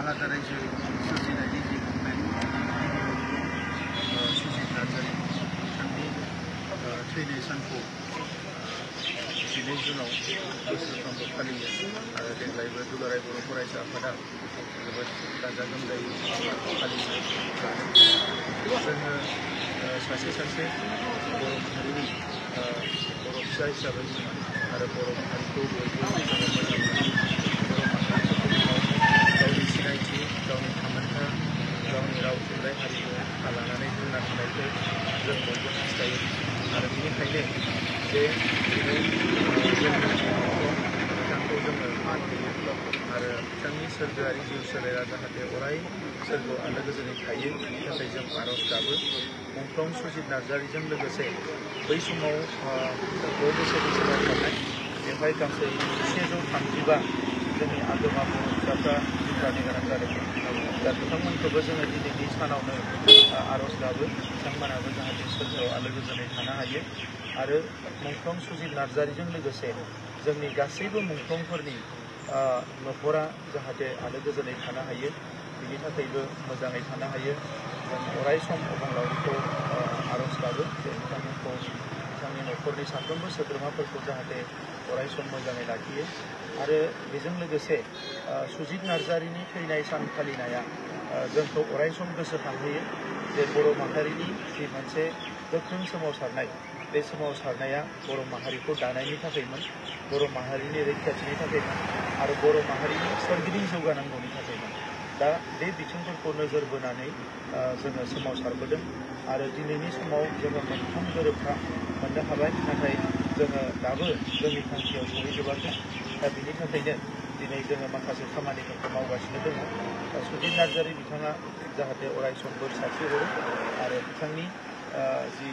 आलादा रायजो सोरजिनायनि जि मुभमेन्ट गिबियावनो सुजित नार्जारि बिथांनि थैनाय सानखौ 12 जुनाव बोसोरफ्रोमबो फालियो आरो देग्लायबो दुलाराय बर' फरायसा आफादा जोबोद गाजा गोमजायै फालिनो लादों। जोङो सासे बर' माहारिनि बर' फिसा हिसाबै आरो बर' माहारिखौ बयबो जोङो मोजां मोनो। बर' माहारिनि मुङाव गावनि सिनायथि, गावनि थामोनथा, गावनि राव थुनलाइ हारिमु लानानै थांना थानायखौ जों बयबो हास्थायो आरो बेनिखायनो जे दिनै जोंनि जि मुंख्लं बिथांखौ जोङो मान होयो आरो बिथांनि सोरगोआरि जिउ सोलेरा जाहाथे अराय सोरगोआव आलो गोजोनै थायो बिनि थाखाय जों आर'ज गाबो। मुंख्लं सुजित नार्जारिजों लोगोसे बै समाव 6 बोसोरनि सिगाङाव थानाय बेवहाय गासै 135 जोंनि आगोमा बर' फिसाफ्रा जिउ गारनो गोनां जादोंमोन। दा बिथांमोनखौबो जोङो दिनैनि सानावनो आर'ज गाबो बिथांमोनाबो जाहाथे सोरगोआव आलो गोजोनै थानो हायो आरो मुंख्लं सुजित नार्जारिजों लोगोसे जोंनि गासैबो मुंख्लंफोरनि न'खरा जाहाथे आलो गोजोनै थानो हायो बिनि थाखायबो मोजाङै थानो हायो। जों अराय सम अबंलावरिखौ आर'ज गाबो जे बिथांमोनखौ बिथांनि न'खरनि साफ्रोमबो सोद्रोमाफोरखौ जाहाथे अराय सम मोजाङै लाखियो आरो बेजों लोगोसे सुजित नार्जारिनि थैनाय सान फालिनाया जोंखौ अराय सम गोसोखांहोयो जे बर' माहारिनि जि मोनसे गोख्रों सोमावसारनाय बे सोमावसारनाया बर' माहारिखौ दानायनि थाखायमोन, बर' माहारिनि रैखाथिनि थाखायमोन आरो बर' माहारिनि सोरगिदिं जौगानांगौनि थाखायमोन। दा बे बिथिंफोरखौ नोजोर बोनानै जोङो सोमावसारबोदों आरो दिनैनि समाव जोङो मोनथाम गोरोबथा मोननो हाबाय, नाथाय जोङो दाबो जोंनि थांखियाव सहैजोबाखै। दा बिनि थाखायनो दिनै जोङो माखासे खामानिफोरखौ मावगासिनो दङ। सुजित नार्जारि बिथाङा जाहाथे अराय सम बोर सारस्रिहरो आरो बिथांनि जि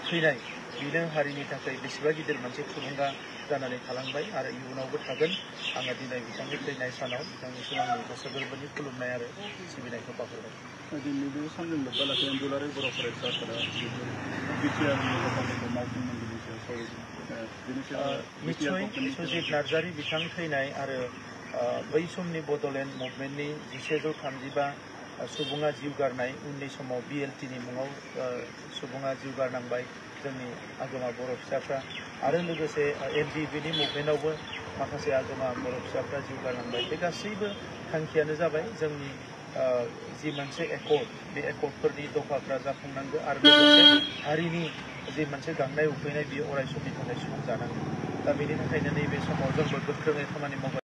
थैनाय बेनो हारिनि थाखाय बेसेबा गिदिर मोनसे थुलुंगा जानानै थालांबाय आरो इयुनावबो थागोन। आङो दिनै बिथांनि थैनाय सानाव बिथांनिसिम आंनि गोसो गोरबोनि खुलुमनाय आरो सिबिनायखौ बावहरबाय। दिनै बे सानजों लोब्बा लाखिनानै दुलाराय बर' फरायसा आफादा बिटिआरनि हाबाफारिखौ मावफुंनांगौनि सायाव निस्सय सुजित नार्जारि बिथां थैनाय आरो बै समनि बड'लेण्ड मुभमेन्टनि 1135 सुबुङा जिउ गारनाय उननि समाव BLTनि मुङाव सुबुङा जिउ गारनांबाय जोंनि आगोमा बर' फिसाफ्रा आरो लोगोसे MDBनि मुभमेन्टआवबो माखासे आगोमा बर' फिसाफ्रा जिउ गारनांबाय। बे गासैबो थांखियानो जाबाय जोंनि जि मोनसे एकर्ड बे एकर्डफोरनि दफाफ्रा जाफुंनांगौ आरो लोगोसे हारिनि जि मोनसे गांनाय उखैनाय बियो अराय समनि थाखाय सुफुंजानांगौ। दा बेनि थाखायनो नैबे समाव जोंबो गोख्रोङै खामानि मावगासिनो।